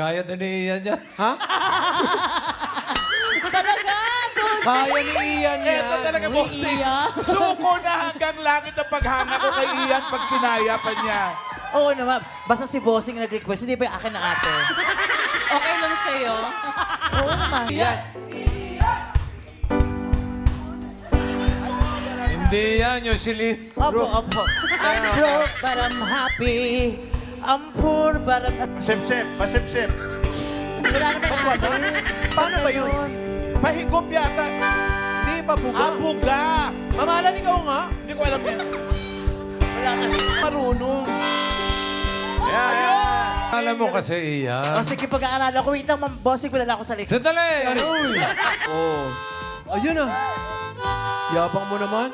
Kaya na ni Ian yan. Ha? Talaga, boss. Kaya ni Ian yan. Ito talaga, bossing. Ian. Suko na hanggang langit ang paghanga ko kay Ian pag kinaya pa niya. Oo naman. Basta si Bossing nag-request, hindi pa yung akin na ate. Okay lang sa'yo. Oo naman. Ian. Hindi yan, yung silid. Opo, opo. I'm broke but I'm happy. I'm poor but I'm... Sip-sip, pasip-sip. Wala naman ate. Paano ba yun? Pahigop yata. Hindi pa buga. Abuga. Mamalan ikaw nga. Hindi ko alam yan. Wala ka. Marunong. Yeah. Alam mo kasi, Ian. O sige, pag-aaralan ko. Wait lang, Bossing, padala ko sa likod. Sandali! Uy! Oh. Ayun ah. Yabang mo naman.